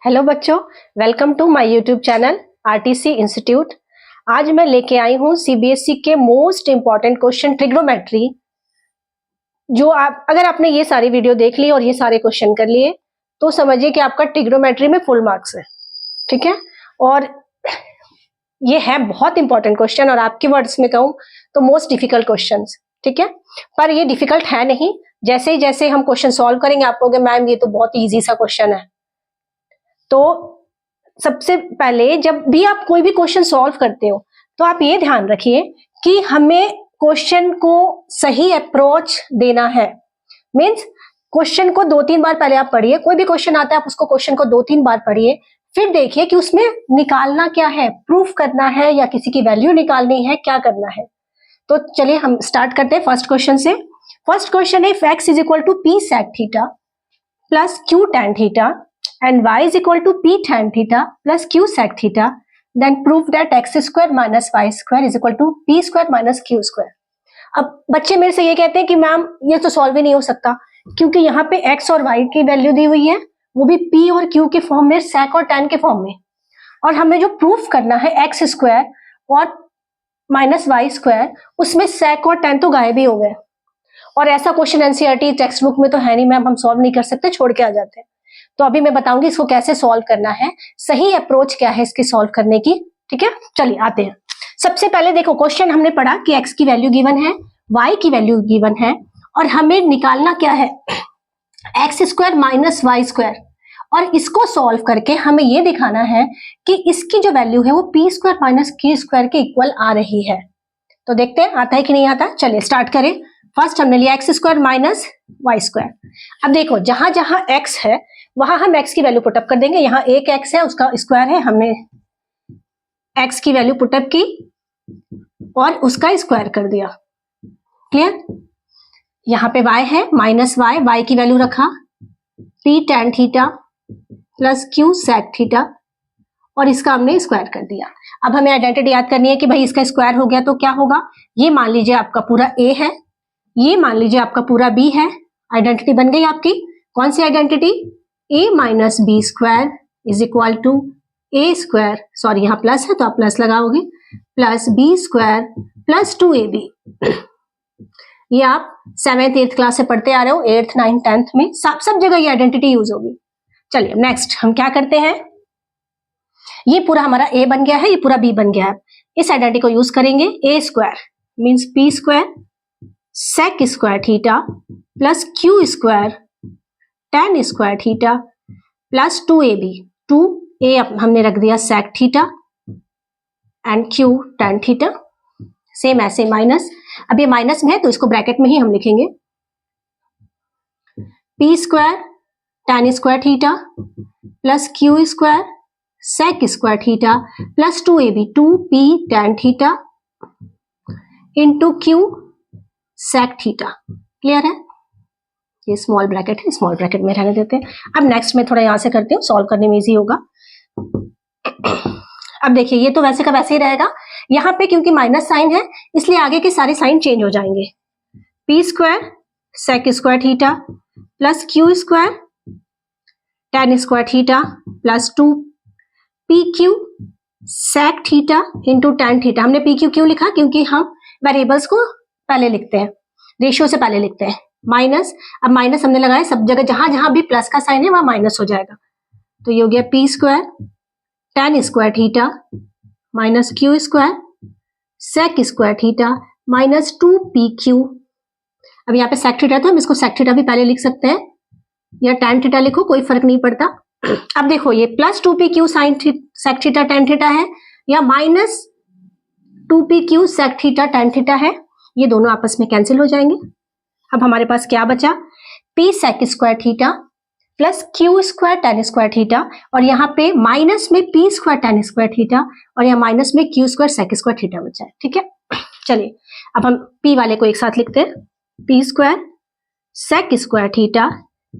Hello बच्चों, welcome to my YouTube channel RTC institute. आज मैं लेके आई हूँ सीबीएसई के मोस्ट इंपॉर्टेंट क्वेश्चन ट्रिग्नोमेट्री। जो आप अगर आपने ये सारी वीडियो देख ली और ये सारे क्वेश्चन कर लिए तो समझिए कि आपका ट्रिग्नोमेट्री में फुल मार्क्स है। ठीक है, और ये है बहुत इंपॉर्टेंट क्वेश्चन और आपके वर्ड्स में कहूँ तो मोस्ट डिफिकल्ट क्वेश्चन। ठीक है, पर ये डिफिकल्ट है नहीं। जैसे ही जैसे हम क्वेश्चन सॉल्व करेंगे आप कहोगे मैम ये तो बहुत ईजी सा क्वेश्चन है। तो सबसे पहले जब भी आप कोई भी क्वेश्चन सॉल्व करते हो तो आप ये ध्यान रखिए कि हमें क्वेश्चन को सही अप्रोच देना है। मीन्स क्वेश्चन को 2-3 बार पहले आप पढ़िए। कोई भी क्वेश्चन आता है आप उसको क्वेश्चन को 2-3 बार पढ़िए, फिर देखिए कि उसमें निकालना क्या है, प्रूफ करना है या किसी की वैल्यू निकालनी है, क्या करना है। तो चलिए हम स्टार्ट करते हैं फर्स्ट क्वेश्चन से। फर्स्ट क्वेश्चन है if x is equal to p sec theta plus q tan theta and y is equal to p tan theta plus q sec theta, then prove that x square minus y square is equal to p square minus q square। अब बच्चे मेरे से ये कहते हैं कि ma'am ये तो सॉल्व ही नहीं हो सकता क्योंकि यहाँ पे x और y की वैल्यू दी हुई है, वो भी p और q के फॉर्म में, sec और tan के फॉर्म में, और हमें जो प्रूफ करना है x स्क्वायर और माइनस वाई स्क्वायर, उसमें sec और tan तो गायब ही हो गए। और ऐसा क्वेश्चन एनसीईआरटी टेक्स्ट बुक में तो है नहीं मैम, हम सॉल्व नहीं कर सकते, छोड़ के आ जाते हैं। तो अभी मैं बताऊंगी इसको कैसे सॉल्व करना है, सही अप्रोच क्या है इसकी सॉल्व करने की। ठीक है, चलिए आते हैं। सबसे पहले देखो क्वेश्चन हमने पढ़ा कि x की वैल्यू गिवन है, y की वैल्यू गिवन है और हमें निकालना क्या है, x square minus y square. और इसको सॉल्व करके हमें ये दिखाना है कि इसकी जो वैल्यू है वो P square minus q square के इक्वल आ रही है। तो देखते हैं आता है कि नहीं आता। चलिए स्टार्ट करें। फर्स्ट हमने लिया x square minus y square. अब देखो जहां जहां x है वहां हम x की वैल्यू पुटअप कर देंगे। यहाँ एक x है उसका स्क्वायर है, हमने x की वैल्यू पुटअप की और उसका स्क्वायर कर दिया। क्लियर। यहाँ पे y है माइनस वाई, y की वैल्यू रखा p tan theta plus q sec theta और इसका हमने स्क्वायर कर दिया। अब हमें आइडेंटिटी याद करनी है कि भाई इसका स्क्वायर हो गया तो क्या होगा, ये मान लीजिए आपका पूरा a है, ये मान लीजिए आपका पूरा b है। आइडेंटिटी बन गई आपकी। कौन सी identity, a minus B square is equal to A square, sorry यहाँ प्लस है तो आप प्लस लगाओगे, plus B square plus 2ab। ये आप 7th 8th क्लास से पढ़ते आ रहे हो, 8th 9th 10th में सब जगह ये आइडेंटिटी यूज होगी। चलिए नेक्स्ट हम क्या करते हैं, ये पूरा हमारा a बन गया है, ये पूरा b बन गया है। इस आइडेंटिटी को यूज करेंगे, a square means p square sec square theta plus q square tan square theta plus 2ab। 2a हमने रख दिया sec theta and q tan theta. Same ऐसे माइनस, अब ये माइनस में है तो इसको ब्रैकेट में ही हम लिखेंगे, p square tan square theta plus q square sec square theta plus 2ab, 2p tan theta into q sec theta. Clear है, ये स्मॉल ब्रैकेट है, स्मॉल ब्रैकेट में रहने देते हैं। अब नेक्स्ट में थोड़ा यहां से करती हूँ, सॉल्व करने में इजी होगा। अब देखिए ये तो वैसे का वैसे ही रहेगा, यहाँ पे क्योंकि माइनस साइन है इसलिए आगे के सारे साइन चेंज हो जाएंगे। P square sec square theta plus q square tan square theta plus 2pq sec theta into tan theta. हमने pq क्यों लिखा, क्योंकि हम वेरिएबल्स को पहले लिखते हैं, रेशियो से पहले लिखते हैं। माइनस, अब माइनस हमने लगाया सब जगह, जहां जहां भी प्लस का साइन है वहां माइनस हो जाएगा। तो ये हो गया p square tan square theta minus q square sec square theta minus 2pq। अब यहाँ पे सेक थीटा था, हम इसको सेक थीटा भी पहले लिख सकते हैं या tan थीटा लिखो, कोई फर्क नहीं पड़ता। अब देखो ये plus 2pq sign sec theta tan theta है या minus 2pq sec theta tan theta है, ये दोनों आपस में कैंसिल हो जाएंगे। अब हमारे पास क्या बचा, p sec square theta plus q square tan square theta और यहाँ पे माइनस में p square tan square theta और यहाँ माइनस में q square sec square theta बचा है। ठीक है, चलिए अब हम p वाले को एक साथ लिखते हैं, p square sec square theta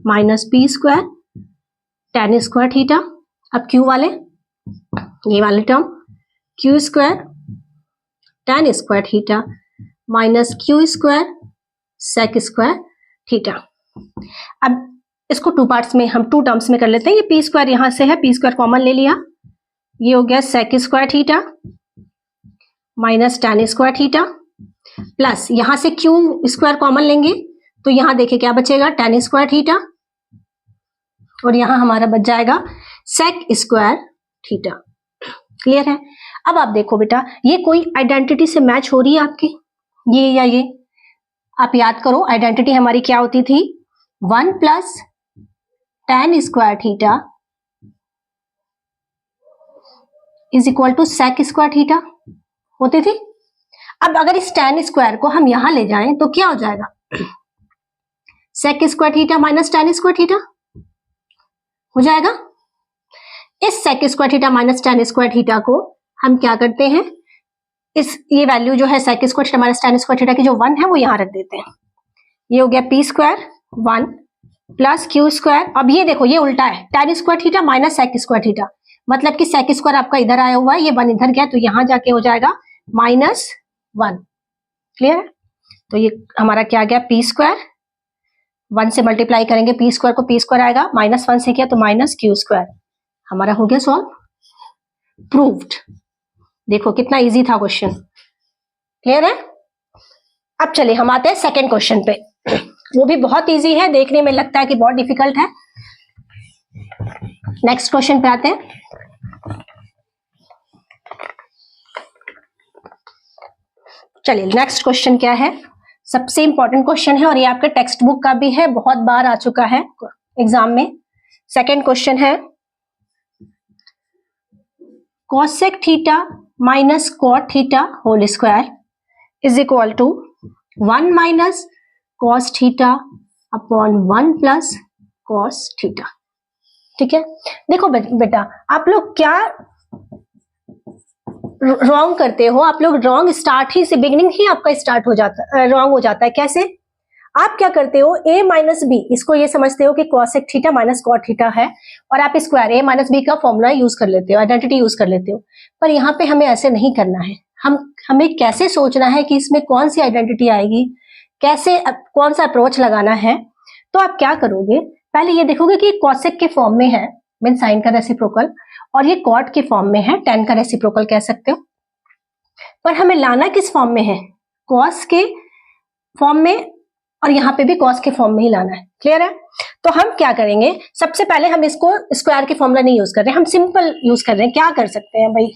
minus p square tan square theta. अब q वाले, ये वाले term q square tan square theta minus q square sec square theta. अब इसको टू पार्ट्स में, हम टू टर्म्स में कर लेते हैं। ये पी स्क्वायर यहां से है, पी स्क्वायर कॉमन ले लिया, ये हो गया sec square theta minus tan square theta, plus यहां से क्यू स्क्वायर कॉमन लेंगे तो यहां देखिए क्या बचेगा, tan स्क्वायर थीटा, और यहां हमारा बच जाएगा सेक स्क्वायर थीटा। क्लियर है? अब आप देखो बेटा, ये कोई आइडेंटिटी से मैच हो रही है आपकी, ये या ये? आप याद करो, आइडेंटिटी हमारी क्या होती थी, 1 plus tan square theta is equal to sec square theta होती थी। अब अगर इस tan स्क्वायर को हम यहां ले जाएं तो क्या हो जाएगा, sec square theta minus tan square theta हो जाएगा। इस sec square theta minus tan square theta को हम क्या करते हैं, इस ये वैल्यू जो है sec square theta minus tan square theta की जो 1 है वो यहां रख देते हैं। ये हो गया p square 1 plus q square. अब ये देखो, ये उल्टा है, tan square theta minus sec square theta, मतलब कि सेक स्क्वायर आपका इधर आया हुआ है, ये 1 इधर गया तो यहां जाके हो जाएगा -1। क्लियर है? तो ये हमारा क्या आ गया, पी स्क्वायर 1 से मल्टीप्लाई करेंगे पी स्क्वायर को, पी स्क्वायर आएगा, -1 से किया तो माइनस क्यू स्क्वायर। हमारा हो गया सॉल्व, प्रूव्ड। देखो कितना इजी था क्वेश्चन। क्लियर है? अब चलिए हम आते हैं सेकेंड क्वेश्चन पे। वो भी बहुत इजी है, देखने में लगता है कि बहुत डिफिकल्ट है। नेक्स्ट क्वेश्चन पे आते हैं। चलिए नेक्स्ट क्वेश्चन क्या है, सबसे इंपॉर्टेंट क्वेश्चन है और ये आपके टेक्स्ट बुक का भी है, बहुत बार आ चुका है एग्जाम में। सेकेंड क्वेश्चन है, cosec theta minus cot theta whole square is equal to 1 minus cos theta upon 1 plus cos theta. ठीक है? देखो बेटा, आप लोग क्या रॉन्ग करते हो, आप लोग रॉन्ग स्टार्ट ही से, बिगिनिंग ही आपका स्टार्ट हो जाता है, रॉन्ग हो जाता है। कैसे? आप क्या करते हो, a माइनस बी, इसको ये समझते हो कि cosec theta minus cot theta है, और आप स्क्वायर a माइनस बी का फॉर्मूला यूज कर लेते हो, आइडेंटिटी यूज कर लेते हो। पर यहाँ पे हमें ऐसे नहीं करना है, हमें कैसे सोचना है कि इसमें कौन सी आइडेंटिटी आएगी, कैसे कौन सा अप्रोच लगाना है। तो आप क्या करोगे, पहले ये देखोगे कि कॉसेक के फॉर्म में है, मीन साइन का रेसिप्रोकल, और ये कॉट के फॉर्म में है, टेन का रेसिप्रोकल कह सकते हो। पर हमें लाना किस फॉर्म में है, कॉस के फॉर्म में, और यहाँ पे भी कॉस के फॉर्म में ही लाना है। क्लियर है? तो हम क्या करेंगे, सबसे पहले हम इसको स्क्वायर के फॉर्मूला नहीं यूज कर रहे, हम सिंपल यूज कर रहे हैं। क्या कर सकते हैं भाई,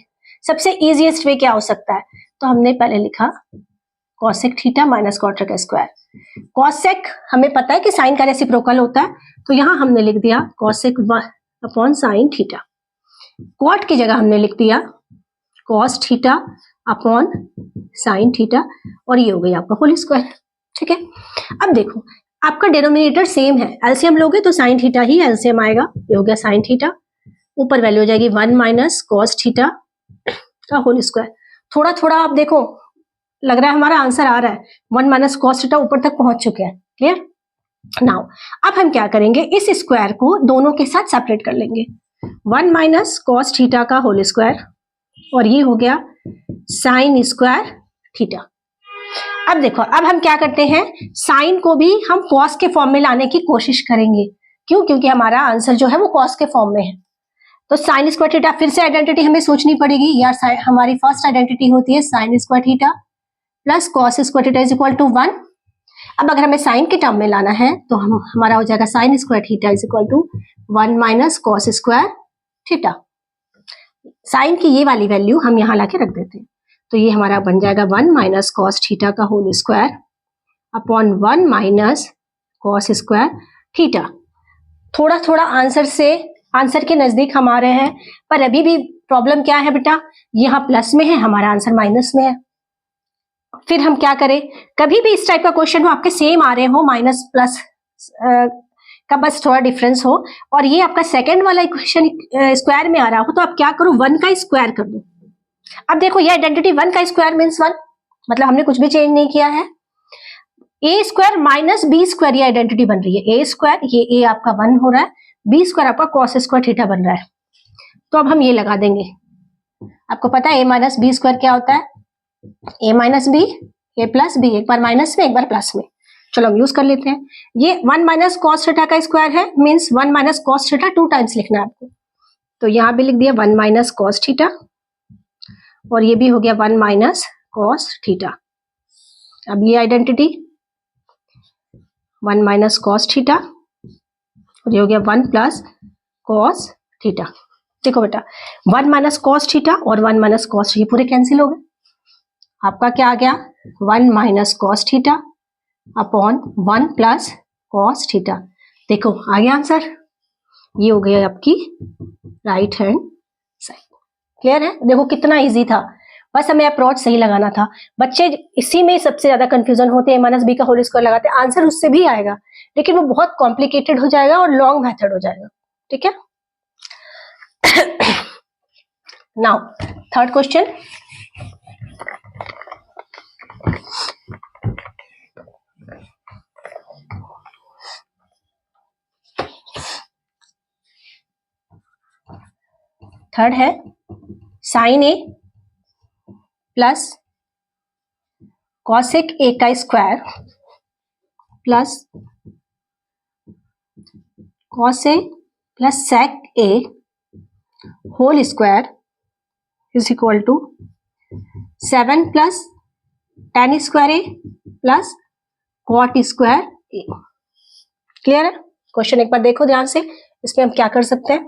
सबसे इजीएस्ट वे क्या हो सकता है, तो हमने पहले लिखा कॉसेक थीटा माइनस कॉट का स्क्वायर। कॉसेक हमें पता है कि साइन का रेसिप्रोकल होता है, तो यहां हमने लिख दिया cosec upon sine theta. Cot की जगह हमने लिख दिया cos theta upon sine theta, और ये हो गई आपका होल स्क्वायर। ठीक है? अब देखो, आपका डिनोमिनेटर सेम है, एलसीएम लोगे तो साइन थीटा ही एलसीएम आएगा, ये हो गया साइन थीटा, ऊपर वैल्यू हो जाएगी 1 माइनस कॉस थीटा का होल स्क्वायर। थोड़ा थोड़ा आप देखो, लग रहा है हमारा आंसर आ रहा है, 1 माइनस कॉस थीटा ऊपर तक पहुंच चुके हैं। क्लियर? नाउ अब हम क्या करेंगे, इस स्क्वायर को दोनों के साथ सेपरेट कर लेंगे, 1 माइनस कॉस थीटा का होल स्क्वायर, और ये हो गया साइन स्क्वायर थीटा। अब देखो, अब हम क्या करते हैं, साइन को भी हम कॉस के फॉर्म में लाने की कोशिश करेंगे। क्यों? क्योंकि हमारा आंसर जो है वो कॉस के फॉर्म में है। तो साइन स्क्वायर थीटा, फिर से आइडेंटिटी हमें सोचनी पड़ेगी यार। हमारी फर्स्ट आइडेंटिटी होती है sine square theta plus cos square theta is equal to 1। अब अगर हमें साइन के टर्म में लाना है तो हमारा हो जाएगा sine square theta is equal to 1 minus cos square theta. Sine की ये वाली वैल्यू हम यहाँ लाके रख देते हैं, तो ये हमारा बन जाएगा 1 माइनस कॉस थीटा का whole square upon 1 minus cos square theta. थोड़ा थोड़ा आंसर के नजदीक हम आ रहे हैं, पर अभी भी प्रॉब्लम क्या है बेटा, यहाँ प्लस में है, हमारा आंसर माइनस में है। फिर हम क्या करें, कभी भी इस टाइप का क्वेश्चन हो, आपके सेम आ रहे हो, माइनस प्लस का बस थोड़ा डिफरेंस हो, और ये आपका सेकंड वाला इक्वेशन स्क्वायर में आ रहा हो, तो आप क्या करो, 1 का स्क्वायर कर दो। अब देखो, ये आइडेंटिटी 1 का स्क्वायर मीन्स 1, मतलब हमने कुछ भी चेंज नहीं किया है। ए स्क्वायर माइनस बी स्क्वायर ये आइडेंटिटी बन रही है, ए स्क्वायर, ये ए आपका 1 हो रहा है, बी स्क्वायर आपका कॉस स्क्वायर थीटा बन रहा है। तो अब हम ये लगा देंगे, आपको पता है ए माइनस बी स्क्वायर क्या होता है, ए माइनस बी, ए प्लस बी, एक बार माइनस में एक बार प्लस में, चलो हम यूज कर लेते हैं। ये 1 माइनस कॉस थीटा का स्क्वायर है, means 1 minus cos theta 2 times लिखना है आपको। तो यहाँ भी लिख दिया 1 माइनस कॉस थीटा, और ये भी हो गया 1 माइनस कॉस थीटा। अब ये आइडेंटिटी 1 माइनस कॉस थीटा, और ये हो गया 1 प्लस कॉस थीटा। देखो बेटा 1 माइनस कॉस थीटा और 1 माइनस कॉस, ये पूरे कैंसिल हो गए। आपका क्या आ गया 1 minus cos theta upon 1 plus cos theta. देखो आ गया आंसर, ये हो गया आपकी राइट हैंड साइड। क्लियर है? देखो कितना इजी था, बस हमें अप्रोच सही लगाना था। बच्चे इसी में सबसे ज्यादा कंफ्यूजन होते हैं, माइनस बी का होल स्क्वायर लगाते हैं, आंसर उससे भी आएगा लेकिन वो बहुत कॉम्प्लिकेटेड हो जाएगा और लॉन्ग मेथड हो जाएगा। ठीक है, नाउ थर्ड क्वेश्चन। थर्ड है sine A plus cosec A का square plus cos A plus sec A whole square is equal to 7 plus tan square A plus cot square A. Clear है? Question एक बार देखो ध्यान से, इसमें हम क्या कर सकते हैं।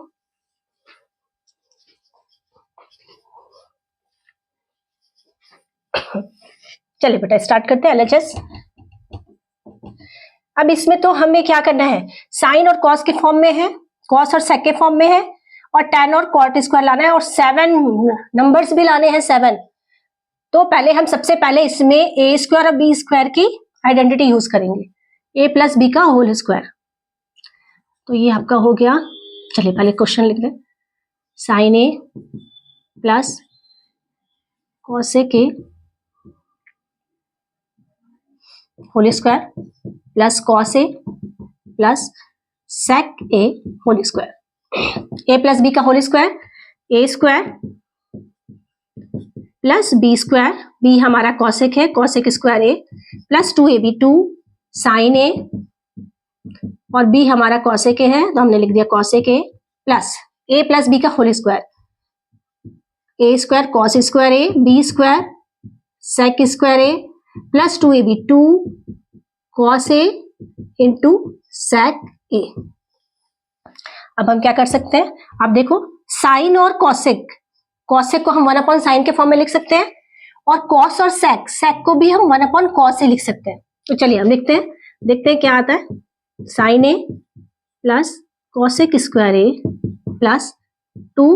चलिए बेटा स्टार्ट करते हैं एलएचएस। अब इसमें तो हमें क्या करना है, साइन और कॉस के फॉर्म में है, कॉस और सेक के फॉर्म में है, और tan और कॉट स्क्वायर लाना है, और 7 नंबर्स भी लाने हैं 7। तो पहले हम सबसे पहले इसमें ए स्क्वायर और बी स्क्वायर की आइडेंटिटी यूज करेंगे, ए प्लस बी का होल स्क्वायर। तो ये आपका हो गया, चलिए पहले क्वेश्चन लिख दें, sine A plus cosec A whole square plus cos A plus sec A whole square. A plus B का whole square, A square plus B square, B हमारा कॉसेक है, cosec square A plus 2ab 2 sine A, और B हमारा cosec ए है तो हमने लिख दिया कॉसेक ए प्लस बी का whole square, A square cos square A, B square sec square A plus 2ab 2 cos A into sec ए। अब हम क्या कर सकते हैं, आप देखो साइन और कॉसेक, कॉसेक को हम 1 अपॉन साइन के फॉर्म में लिख सकते हैं, और कॉस और सेक को भी हम 1 अपॉन कॉस से लिख सकते हैं। तो चलिए हम लिखते हैं, देखते हैं क्या आता है। Sine A plus cosec square A plus 2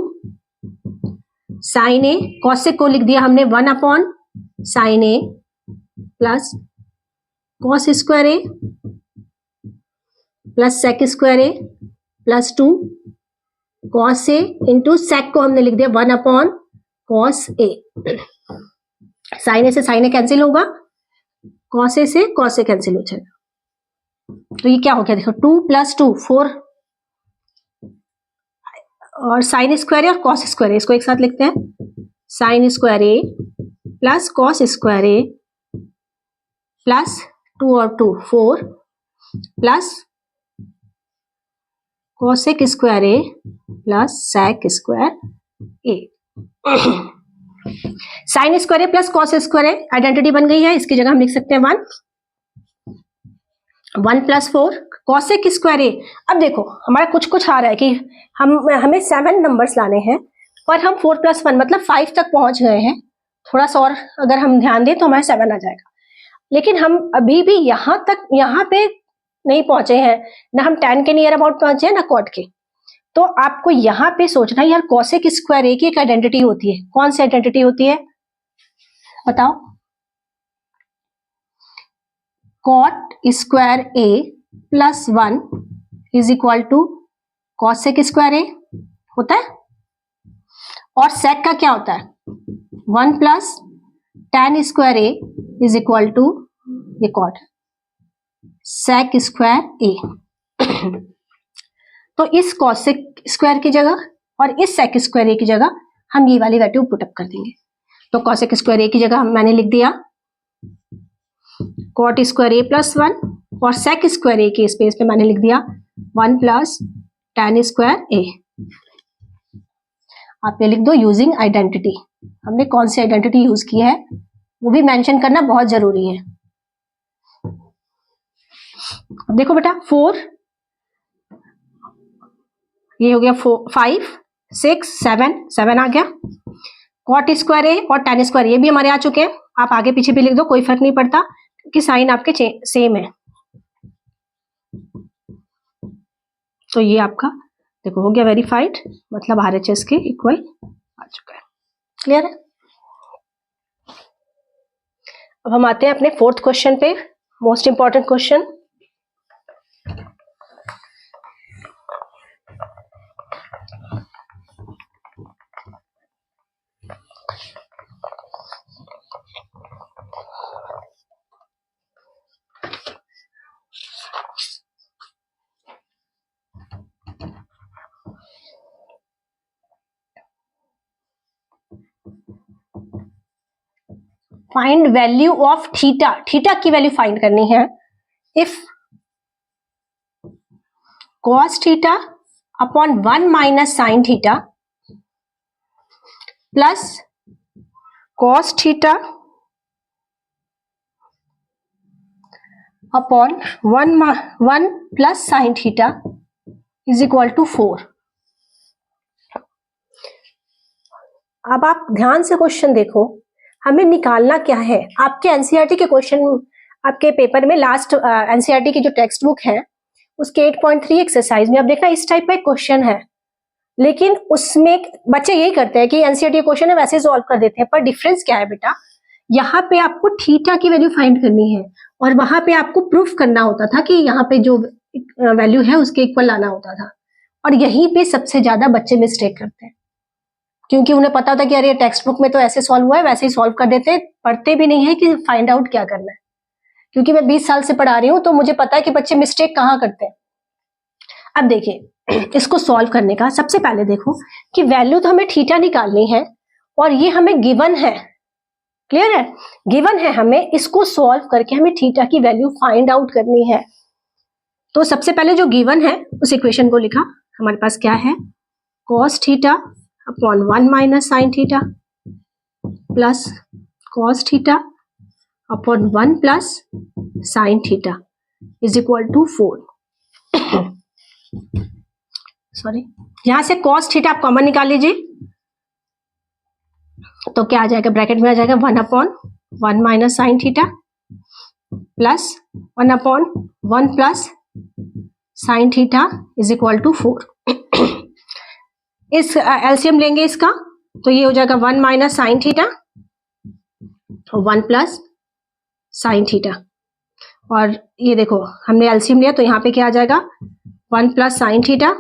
sine A, cosec को लिख दिया हमने 1 upon sine A plus cos square A plus sec square A plus 2 cos A into sec को हमने लिख दिया 1 अपॉन कॉस ए। साइन ए से साइन ए cancel होगा, कॉस ए से कॉस ए कैंसिल हो जाएगा। तो ये क्या हो गया, देखो 2 प्लस 2 4, और साइन स्क्वायर ए और कॉस स्क्वायर ए, इसको एक साथ लिखते हैं, sine square A plus cos square A plus 2 और 2 4 plus cosec square A plus sec square A. Sine square A plus cos square A identity बन गई है, इसकी जगह हम लिख सकते हैं 1 प्लस 4 कॉसेक स्क्वायर ए। अब देखो हमारा कुछ आ रहा है कि हमें 7 नंबर्स लाने हैं, पर हम 4 प्लस 1 मतलब 5 तक पहुंच गए हैं। थोड़ा सा और अगर हम ध्यान दें तो हमारा 7 आ जाएगा, लेकिन हम अभी भी यहाँ पे नहीं पहुंचे हैं, ना हम tan के नियर अबाउट पहुंचे हैं ना कॉट के। तो आपको यहाँ पे सोचना है यार, कॉसेक स्क्वायर ए की एक आइडेंटिटी होती है, कौन सी आइडेंटिटी होती है बताओ, cot square A plus 1 is equal to cosec square A होता है, और सेक का क्या होता है 1 plus tan square A is equal to ये कॉट सेक स्क्वायर ए। तो इस कॉसेक स्क्वायर की जगह और इस सेक स्क्वायर ए की जगह हम ये वाली वैल्यू पुटअप कर देंगे। तो कॉसेक स्क्वायर ए की जगह मैंने लिख दिया कॉट स्क्वायर ए प्लस 1 और सेक स्क्वायर ए के स्पेस पे मैंने लिख दिया 1 प्लस tan स्क्वायर ए। आप ये लिख दो यूजिंग आइडेंटिटी। हमने कौन सी आइडेंटिटी यूज की है वो भी मेंशन करना बहुत जरूरी है। अब देखो बेटा 4, ये हो गया 5 6 7 आ गया। कॉट स्क्वायर ए और tan स्क्वायर ये भी हमारे आ चुके हैं। आप आगे पीछे भी लिख दो, कोई फर्क नहीं पड़ता क्योंकि साइन आपके सेम है। तो ये आपका देखो हो गया वेरीफाइड, मतलब RHS के इक्वल आ चुका है। क्लियर है? अब हम आते हैं अपने 4th क्वेश्चन पे, most important question. Find value of theta. Theta की वैल्यू फाइंड करनी है। If cos theta upon 1 minus sine theta plus cos theta upon 1 plus sine theta is equal to 4। अब आप ध्यान से क्वेश्चन देखो, हमें निकालना क्या है। आपके एनसीईआरटी के क्वेश्चन, आपके पेपर में लास्ट एनसीईआरटी की जो टेक्स्ट बुक है उसके 8.3 एक्सरसाइज में आप देखना इस टाइप का एक क्वेश्चन है, लेकिन उसमें बच्चे यही करते हैं कि एनसीईआरटी क्वेश्चन है वैसे सॉल्व कर देते हैं। पर डिफरेंस क्या है बेटा, यहाँ पे आपको थीटा की वैल्यू फाइंड करनी है और वहां पे आपको प्रूफ करना होता था कि यहाँ पे जो वैल्यू है उसके इक्वल लाना होता था। और यहीं पे सबसे ज्यादा बच्चे मिस्टेक करते हैं, क्योंकि उन्हें पता होता है कि अरे टेक्स्ट बुक में तो ऐसे सॉल्व हुआ है वैसे ही सॉल्व कर देते हैं, पढ़ते भी नहीं है कि फाइंड आउट क्या करना है। क्योंकि मैं 20 साल से पढ़ा रही हूँ तो मुझे पता है कि बच्चे मिस्टेक कहाँ करते हैं। अब देखिए इसको सॉल्व करने का सबसे पहले देखो कि वैल्यू तो हमें थीटा निकालनी है और ये हमें गिवन है। क्लियर है? गिवन है, हमें इसको सॉल्व करके हमें थीटा की वैल्यू फाइंड आउट करनी है। तो सबसे पहले जो गिवन है उस इक्वेशन को लिखा। हमारे पास क्या है, cos theta upon 1 minus sine theta plus cos theta upon 1 plus sine theta is equal to 4। Sorry, यहां से cos थीटा आप कॉमन निकाल लीजिए तो क्या आ जाएगा, ब्रैकेट में आ जाएगा 1 upon 1 minus sine theta plus 1 upon 1 plus sine theta is equal to 4। इस एलसीएम लेंगे इसका तो ये हो जाएगा 1 माइनस साइन थीटा और 1 प्लस साइन थीटा। और ये देखो हमने एलसीएम लिया तो यहाँ पे क्या आ जाएगा, 1 प्लस साइन थीटा,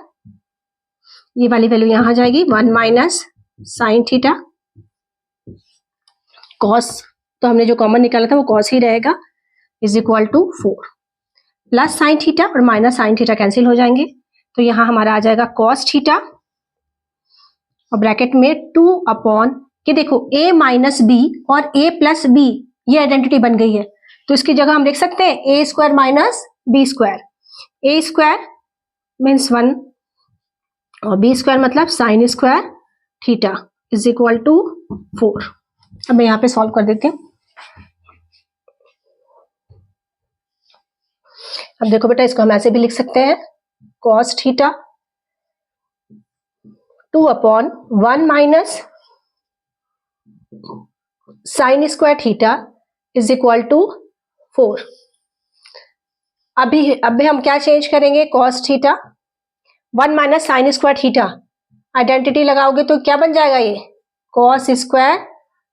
ये वाली वैल्यू यहाँ आ जाएगी 1 माइनस साइन थीटा, कॉस तो हमने जो कॉमन निकाला था वो कॉस ही रहेगा, is equal to 4 plus sine theta और माइनस साइन थीटा कैंसिल हो जाएंगे तो यहाँ हमारा आ जाएगा कॉस थीटा और ब्रैकेट में 2 अपॉन के देखो a माइनस बी और a प्लस बी ये आइडेंटिटी बन गई है तो इसकी जगह हम लिख सकते हैं a square minus B square. a square means 1 और b स्क्वायर मतलब sine square theta is equal to 4। अब मैं यहाँ पे सॉल्व कर देती हूँ। अब देखो बेटा इसको हम ऐसे भी लिख सकते हैं, cos theta 2 upon 1 minus sine square theta is equal to 4। अभी हम क्या चेंज करेंगे, cos theta 1 minus sine square theta identity लगाओगे तो क्या बन जाएगा, ये cos square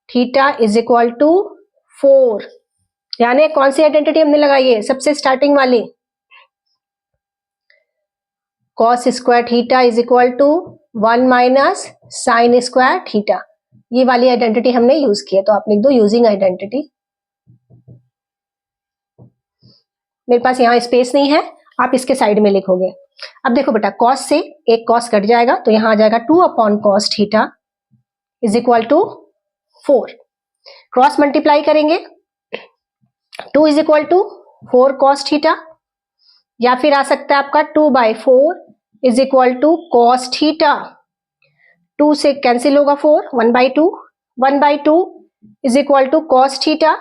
theta is equal to 4। यानी कौन सी आइडेंटिटी हमने लगाई है, सबसे स्टार्टिंग वाली, cos square theta is equal to 1 minus sine square theta, ये वाली आइडेंटिटी हमने यूज की है तो आप लिख दो यूजिंग आइडेंटिटी। मेरे पास यहाँ स्पेस नहीं है, आप इसके साइड में लिखोगे। अब देखो बेटा cos से एक cos कट जाएगा तो यहाँ आ जाएगा 2 upon cos theta is equal to 4। Cross multiply करेंगे 2 is equal to 4 cos theta, या फिर आ सकता है आपका 2/4 is equal to cos theta. 2 से कैंसिल होगा 4, 1/2, 1/2 is equal to cos theta.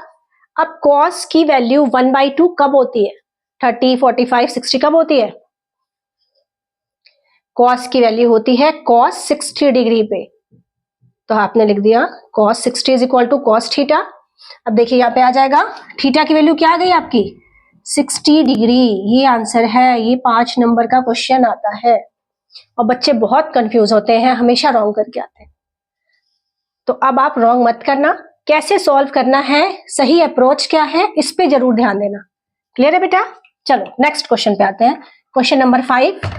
अब cos की वैल्यू 1/2 कब होती है? 30, 45, 60 कब होती है? cos की वैल्यू होती है cos 60 डिग्री पे, तो आपने लिख दिया cos 60 is equal to cos theta. अब देखिए यहाँ पे आ जाएगा, थीटा की वैल्यू क्या आ गई आपकी? 60 डिग्री। ये आंसर है, ये 5 नंबर का क्वेश्चन आता है और बच्चे बहुत कंफ्यूज होते हैं, हमेशा रॉन्ग करके आते हैं। तो अब आप रॉन्ग मत करना, कैसे सॉल्व करना है, सही अप्रोच क्या है, इस पे जरूर ध्यान देना। क्लियर है बेटा? चलो नेक्स्ट क्वेश्चन पे आते हैं, question number 5।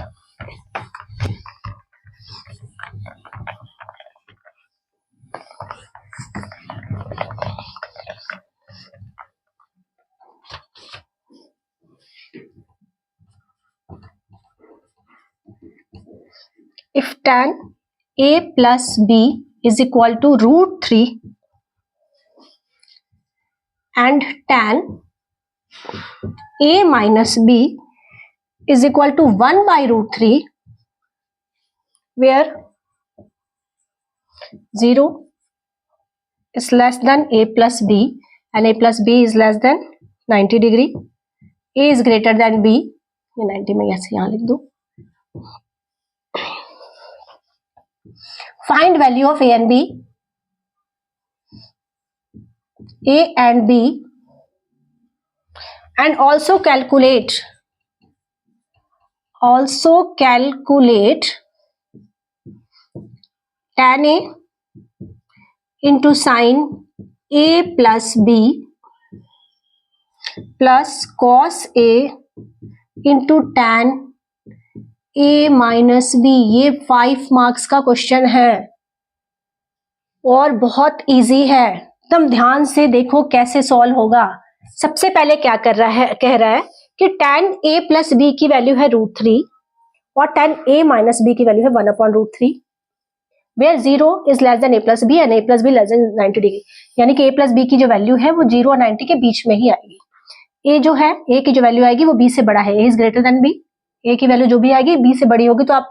If tan a plus b is equal to √3 and tan a minus b is equal to 1/√3, where 0 is less than a plus b and a plus b is less than 90 degree, a is greater than b, ये 90 में ऐसे यहाँ लिख दो। Find value of a and b, a and b, and also calculate tan a into sin a plus b plus cos a into tan a minus b। ये 5 marks का question है और बहुत इजी है, तुम ध्यान से देखो कैसे सॉल्व होगा। सबसे पहले क्या कर रहा है, कह रहा है कि tan a plus b की वैल्यू है √3 और tan a minus b की वैल्यू है 1/√3, where 0 is less than a plus b and a plus b less than 90 degree, यानी कि a plus b की जो वैल्यू है वो 0 और 90 के बीच में ही आएगी। a जो है, a की जो वैल्यू आएगी वो b से बड़ा है, a is greater than b, a की वैल्यू जो भी आएगी b से बड़ी होगी। तो आप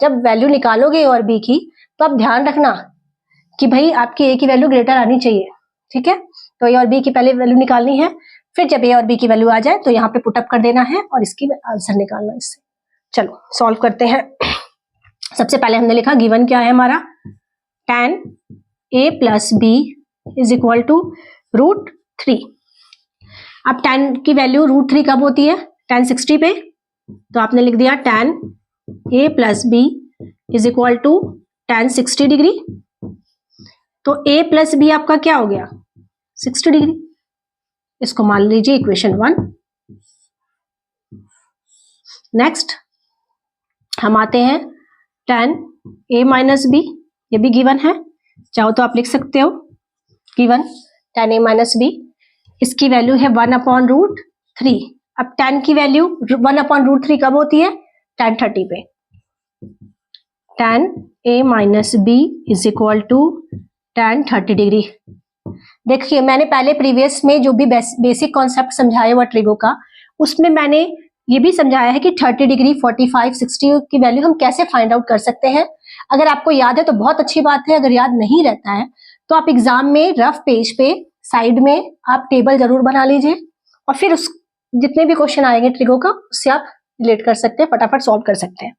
जब वैल्यू निकालोगे और b की, तो आप ध्यान रखना कि भाई आपकी a की वैल्यू ग्रेटर आनी चाहिए, ठीक है? तो a और b की पहले वैल्यू निकालनी है, फिर जब a और b की वैल्यू आ जाए तो यहाँ पे पुटअप कर देना है और इसकी आंसर निकालना है इससे। चलो सॉल्व करते हैं। सबसे पहले हमने लिखा गिवन क्या है हमारा, tan a plus b is equal to √3। अब tan की वैल्यू √3 कब होती है? tan 60 पे, तो आपने लिख दिया tan a plus b is equal to tan 60 degree. तो a plus b आपका क्या हो गया? 60 डिग्री। इसको मान लीजिए इक्वेशन 1। नेक्स्ट हम आते हैं tan a minus b, ये भी गिवन है, चाहो तो आप लिख सकते हो given tan a minus b, इसकी वैल्यू है 1/√3। अब tan की वैल्यू 1/√3 कब होती है? tan 30 पे। tan a minus b is equal to tan 30 degree. देखिए मैंने पहले प्रीवियस में जो भी बेसिक कॉन्सेप्ट समझाया हुआ ट्रिगो का, उसमें मैंने ये भी समझाया है कि 30 डिग्री, 45, 60 की वैल्यू हम कैसे फाइंड आउट कर सकते हैं। अगर आपको याद है तो बहुत अच्छी बात है, अगर याद नहीं रहता है तो आप एग्जाम में रफ पेज पे साइड में आप टेबल जरूर बना लीजिए और फिर उस जितने भी क्वेश्चन आएंगे ट्रिगो का उससे आप रिलेट कर सकते हैं, फटाफट सॉल्व कर सकते हैं।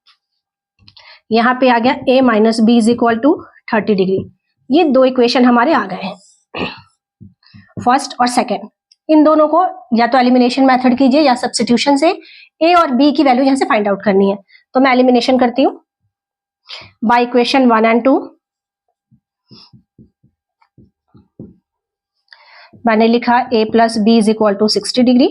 यहाँ पे आ गया a minus b is equal to 30 degree. ये दो इक्वेशन हमारे आ गए हैं, फर्स्ट और सेकेंड। इन दोनों को या तो एलिमिनेशन मेथड कीजिए या सब्स्टिट्यूशन से a और b की वैल्यू यहाँ से फाइंड आउट करनी है। तो मैं एलिमिनेशन करती हूँ बाय इक्वेशन 1 and 2। मैंने लिखा a plus b is equal to 60 degree,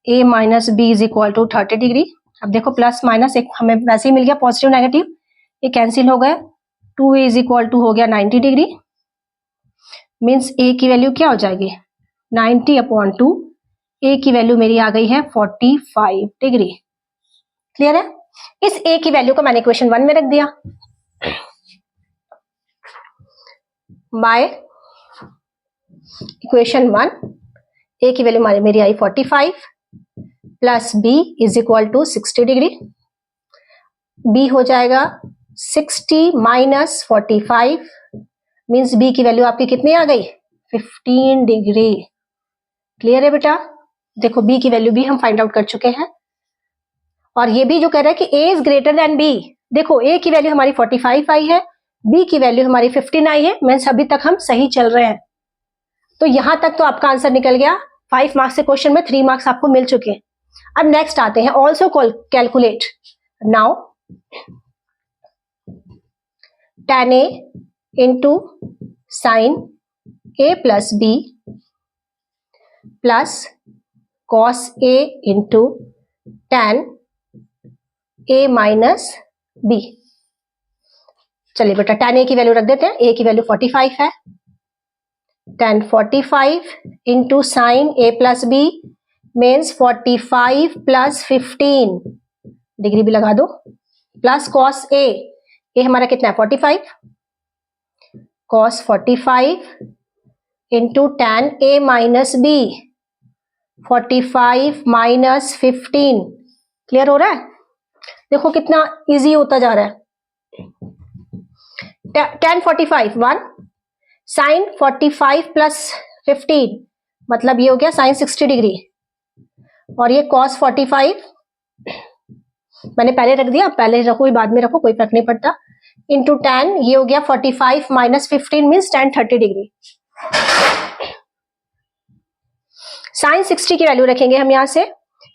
a minus b is equal to 30 degree. अब देखो प्लस माइनस एक हमें वैसे ही मिल गया, पॉजिटिव नेगेटिव ये कैंसिल हो गए, 2a इज इक्वल टू हो गया 90 डिग्री, मीन्स a की वैल्यू क्या हो जाएगी 90/2, a की वैल्यू मेरी आ गई है 45 डिग्री। क्लियर है? इस a की वैल्यू को मैंने इक्वेशन 1 में रख दिया, बाय इक्वेशन 1 ए की वैल्यू हमारी मेरी आई 45 plus B is equal to 60 degree. B हो जाएगा 60 माइनस 45 मीन्स बी की वैल्यू आपकी कितनी आ गई 15 डिग्री। क्लियर है बेटा? देखो बी की वैल्यू भी हम फाइंड आउट कर चुके हैं और ये भी जो कह रहा है कि ए इज ग्रेटर देन बी। देखो ए की वैल्यू हमारी 45 आई है, बी की वैल्यू हमारी 15 आई है, मीन्स अभी तक हम सही चल रहे हैं। तो यहां तक तो आपका आंसर निकल गया। 5 मार्क्स के क्वेश्चन में 3 मार्क्स आपको मिल चुके हैं। अब नेक्स्ट आते हैं also calculate. Now tan a into sine a plus B plus cos a into tan a minus B. चलिए बेटा tan a की वैल्यू रख देते हैं, a की वैल्यू 45 है। tan 45 into sine a plus B means 45 plus 15 degree भी लगा दो प्लस cos a, ये हमारा कितना है 45 cos 45 into tan a minus B 45 minus 15। Clear हो रहा है? देखो कितना इजी होता जा रहा है। tan 45 1 साइन 45 प्लस 15 मतलब ये हो गया साइन 60 डिग्री और ये cos 45 मैंने पहले रख दिया, पहले रखो बाद में रखो कोई फर्क नहीं पड़ता, इंटू tan ये हो गया 45 minus 15 means tan 30 degree. Sine 60 की वैल्यू रखेंगे हम यहां से।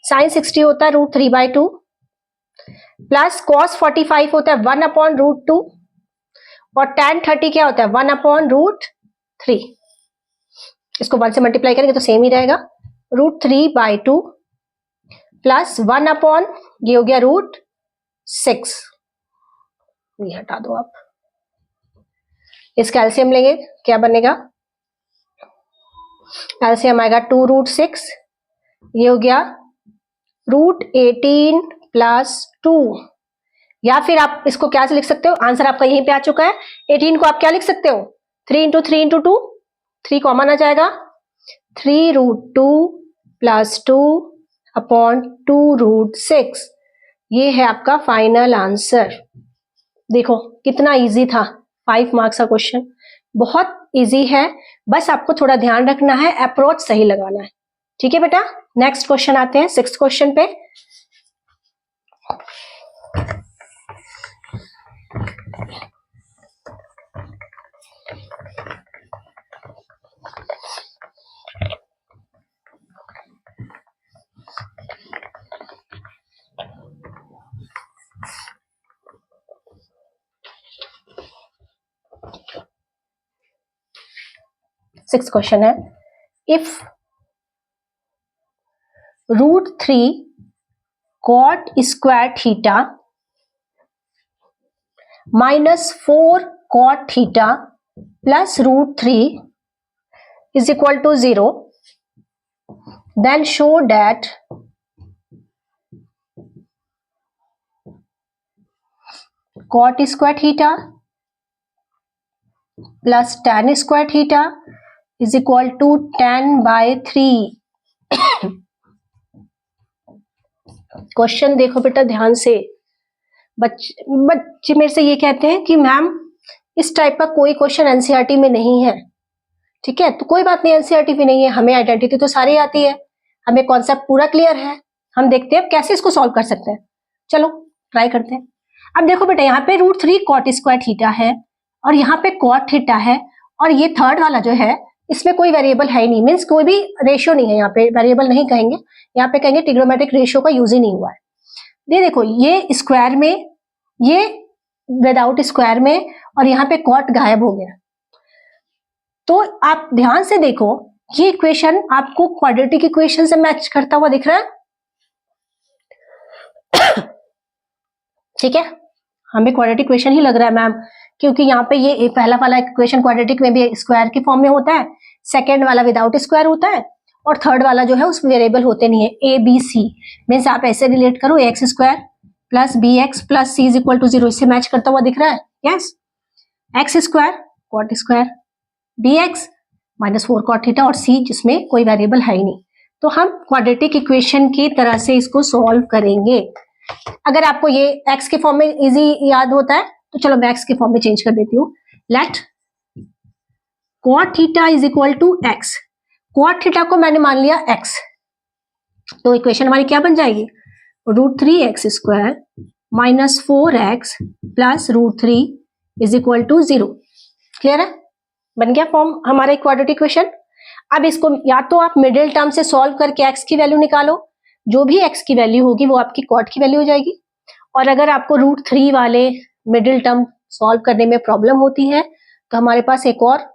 साइन 60 होता है √3/2 प्लस cos 45 होता है 1/√2 और tan 30 क्या होता है 1/√3। इसको 1 से मल्टीप्लाई करेंगे तो सेम ही रहेगा। √3/2 प्लस 1 ये हो गया √6। ये हटा दो आप। इस कैल्शियम लेंगे क्या बनेगा, कैल्शियम आएगा 2√6, ये हो गया √18 प्लस 2। या फिर आप इसको क्या से लिख सकते हो, आंसर आपका यहीं पे आ चुका है। 18 को आप क्या लिख सकते हो 3 इंटू 3 इंटू 2, 3 कॉमन आ जाएगा 3√2 प्लस 2 अपॉन 2√6। ये है आपका फाइनल आंसर। देखो कितना इजी था, 5 मार्क्स का क्वेश्चन बहुत इजी है, बस आपको थोड़ा ध्यान रखना है, अप्रोच सही लगाना है। ठीक है बेटा, नेक्स्ट क्वेश्चन आते हैं 6th क्वेश्चन पे। सिक्स क्वेश्चन है, if √3 cot square theta minus 4 cot theta plus √3 is equal to 0, then show that cot square theta plus tan square theta is equal to 10/3। Question देखो बेटा ध्यान से। बच्चे मेरे से ये कहते हैं कि मैम इस टाइप का कोई क्वेश्चन एनसीईआरटी में नहीं है। ठीक है, तो कोई बात नहीं, एनसीईआरटी भी नहीं है, हमें आइडेंटिटी तो सारी आती है, हमें कॉन्सेप्ट पूरा क्लियर है। हम देखते हैं कैसे इसको सॉल्व कर सकते हैं। चलो ट्राई करते हैं। अब देखो बेटा यहाँ पे √3 cot स्क्वायर थीटा है और यहाँ पे cot थीटा है और ये थर्ड वाला जो है इसमें कोई वेरिएबल है ही नहीं, मीन्स कोई भी रेशियो नहीं है, यहाँ पे वेरिएबल नहीं कहेंगे, यहाँ पे कहेंगे ट्रिग्नोमेट्रिक रेशियो का यूज ही नहीं हुआ है। ये देखो ये स्क्वायर में, ये विदाउट स्क्वायर में और यहाँ पे cot गायब हो गया। तो आप ध्यान से देखो ये इक्वेशन आपको क्वाड्रेटिक इक्वेशन से मैच करता हुआ दिख रहा है। ठीक है, हमें क्वाड्रेटिक इक्वेशन ही लग रहा है मैम, क्योंकि यहाँ पे ये पहला वाला इक्वेशन क्वाड्रेटिक में भी स्क्वायर के फॉर्म में होता है, सेकेंड वाला विदाउट स्क्वायर होता है और थर्ड वाला जो है उसमें वेरिएबल होते नहीं है, ए बी सी। मीन्स आप ऐसे रिलेट करो x square plus B x plus C is equal to 0, इससे मैच करता हुआ दिख रहा है। Yes, x square cot square bx -4 cot theta, और c जिसमें कोई वेरिएबल है ही नहीं। तो हम क्वाड्रेटिक इक्वेशन की तरह से इसको सॉल्व करेंगे। अगर आपको ये x के फॉर्म में इजी याद होता है तो चलो मैं x के फॉर्म में चेंज कर देती हूँ। Let cot theta is equal to x। cot theta को मैंने मान लिया x, तो इक्वेशन हमारी क्या बन जाएगी, √3x square minus 4x plus √3 is equal to 0। Clear है, बन गया फॉर्म हमारा क्वाड्रेटिक इक्वेशन। अब इसको या तो आप मिडिल टर्म से सॉल्व करके x की वैल्यू निकालो, जो भी x की वैल्यू होगी वो आपकी cot की वैल्यू हो जाएगी। और अगर आपको √3 वाले मिडिल टर्म सॉल्व करने में प्रॉब्लम होती है तो हमारे पास एक और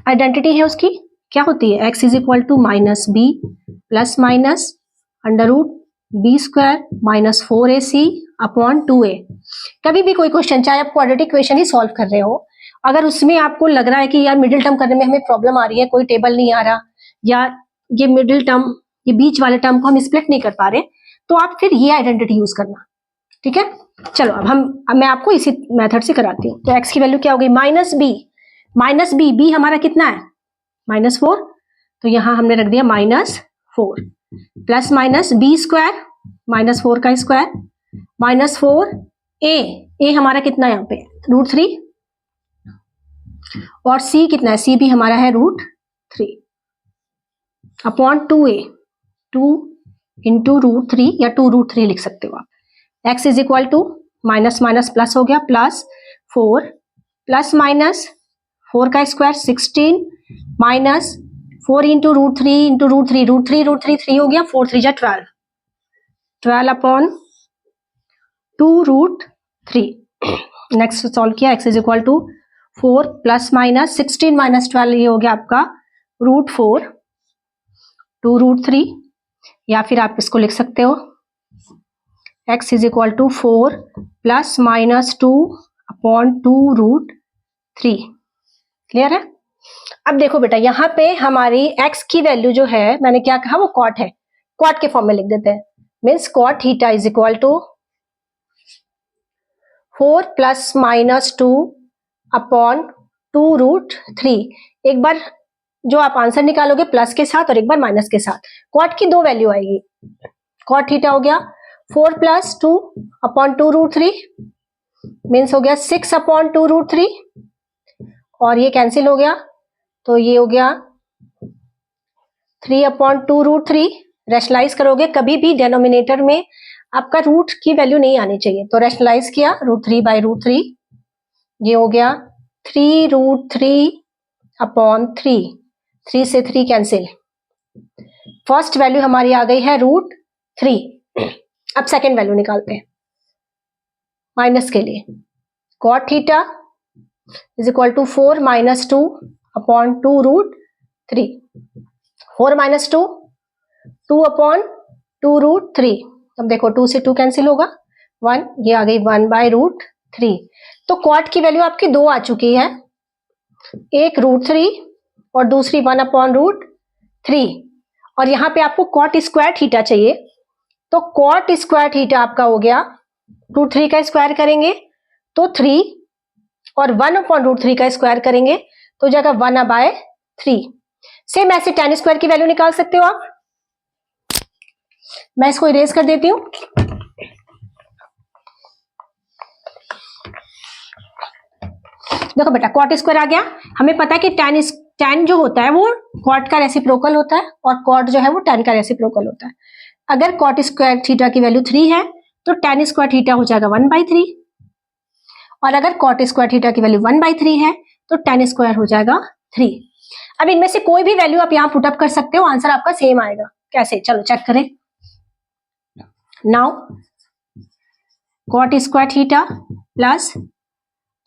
आइडेंटिटी है उसकी, क्या होती है, x is equal to -b plus minus √b square minus 4ac upon 2a। कभी भी कोई क्वेश्चन, चाहे आप क्वाड्रेटिक इक्वेशन ही सॉल्व कर रहे हो, अगर उसमें आपको लग रहा है कि यार मिडिल टर्म करने में हमें प्रॉब्लम आ रही है, कोई टेबल नहीं आ रहा, या ये मिडिल टर्म, ये बीच वाले टर्म को हम स्प्लिट नहीं कर पा रहे, तो आप फिर ये आइडेंटिटी यूज करना। ठीक है, चलो अब मैं आपको इसी मेथड से कराती हूँ। तो x की वैल्यू क्या हो गई, -b, b हमारा कितना है, -4, तो यहां हमने रख दिया -4 प्लस माइनस b स्क्वायर -4 का स्क्वायर माइनस 4a हमारा कितना है यहाँ पे √3, और c कितना है, c भी हमारा है √3 अपॉन 2a, 2 इंटू √3 या 2√3 लिख सकते हो आप। x is equal to minus minus plus हो गया, प्लस 4 प्लस माइनस 4 का स्क्वायर 16 माइनस 4 इंटू √3 इंटू √3 3 हो गया, 4 3 जा 12 अपॉन 2√3। नेक्स्ट सॉल्व किया, x is equal to 4 plus minus 16 minus 12, ये हो गया आपका √4 2√3, या फिर आप इसको लिख सकते हो x is equal to 4 plus minus 2 upon 2√3। Clear है। अब देखो बेटा, यहाँ पे हमारी x की वैल्यू जो है, मैंने क्या कहा, वो cot है, cot के फॉर्म में लिख देते हैं। Means cot theta is equal to 4 plus minus 2 upon 2√3। एक बार जो आप आंसर निकालोगे प्लस के साथ और एक बार माइनस के साथ, cot की दो वैल्यू आएगी। cot थीटा हो गया 4 प्लस 2 अपॉन 2√3, मीन्स हो गया 6 अपॉन 2√3, और ये कैंसिल हो गया, तो ये हो गया 3 अपॉन 2√3। रैशनलाइज करोगे, कभी भी डेनोमिनेटर में आपका रूट की वैल्यू नहीं आनी चाहिए, तो रैशनलाइज किया √3/√3, ये हो गया 3√3 अपॉन 3, 3 से 3 कैंसिल, फर्स्ट वैल्यू हमारी आ गई है √3। अब सेकेंड वैल्यू निकालते हैं माइनस के लिए। cot theta is equal to 4 minus 2 upon 2√3, 4 minus 2 2 upon 2√3। अब देखो 2 से 2 कैंसिल होगा, 1, ये आ गई 1/√3। तो cot की वैल्यू आपकी दो आ चुकी है, एक √3 और दूसरी 1 अपॉन √3। और यहाँ पे आपको cot स्क्वायर थीटा चाहिए, तो cot स्क्वायर थीटा आपका हो गया, √3 का स्क्वायर करेंगे तो 3, और 1 अपॉन √3 का स्क्वायर करेंगे तो जगह 1/3। सेम ऐसे tan स्क्वायर की वैल्यू निकाल सकते हो आप। मैं इसको इरेज कर देती हूं। देखो बेटा, cot स्क्वायर आ गया, हमें पता है कि tan जो होता है वो cot का रेसिप्रोकल होता है, और cot जो है वो tan का रेसिप्रोकल होता है। अगर cot स्क्वायर थीटा की वैल्यू 3 है तो tan स्क्वायर थीटा हो जाएगा 1/3, और अगर cot स्क्वायर थीटा की वैल्यू 1/3 है तो tan स्क्वायर हो जाएगा 3। अब इनमें से कोई भी वैल्यू आप यहाँ पुटअप कर सकते हो, आंसर आपका सेम आएगा। कैसे, चलो चेक करें। Now cot square theta plus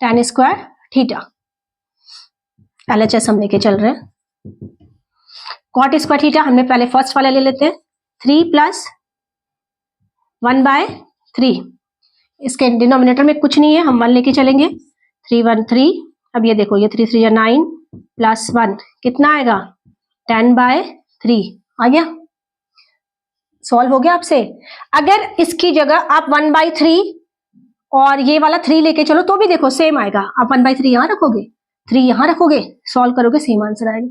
tan square theta, LHS हम लेके चल रहे हैं। cot स्क्वायर थीटा हमने पहले फर्स्ट वाला ले लेते हैं, 3 प्लस 1/3। इसके डिनोमिनेटर में कुछ नहीं है, हम 1 लेके चलेंगे, 3 1 3। अब ये देखो, ये 3 3 या 9 प्लस 1 कितना आएगा, 10/3 आ गया। सॉल्व हो गया आपसे। अगर इसकी जगह आप 1/3 और ये वाला 3 लेके चलो तो भी देखो सेम आएगा। आप 1/3 यहां रखोगे, 3 यहाँ रखोगे, सॉल्व करोगे, सेम आंसर आएगा।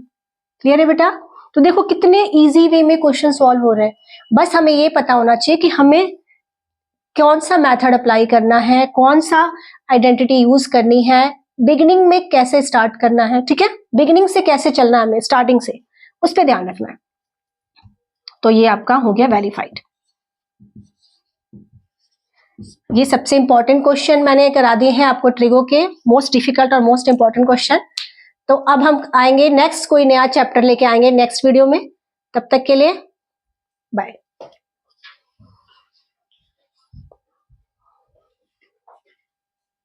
क्लियर है बेटा? तो देखो कितने इजी वे में क्वेश्चन सॉल्व हो रहे हैं। बस हमें ये पता होना चाहिए कि हमें कौन सा मेथड अप्लाई करना है, कौन सा आइडेंटिटी यूज करनी है, बिगिनिंग में कैसे स्टार्ट करना है। ठीक है, बिगिनिंग से कैसे चलना है हमें, स्टार्टिंग से, उस पर ध्यान रखना है। तो ये आपका हो गया वेरीफाइड। ये सबसे इंपॉर्टेंट क्वेश्चन मैंने करा दिए हैं आपको, ट्रिगो के मोस्ट डिफिकल्ट और मोस्ट इंपॉर्टेंट क्वेश्चन। तो अब हम आएंगे नेक्स्ट, कोई नया चैप्टर लेके आएंगे नेक्स्ट वीडियो में। तब तक के लिए बाय।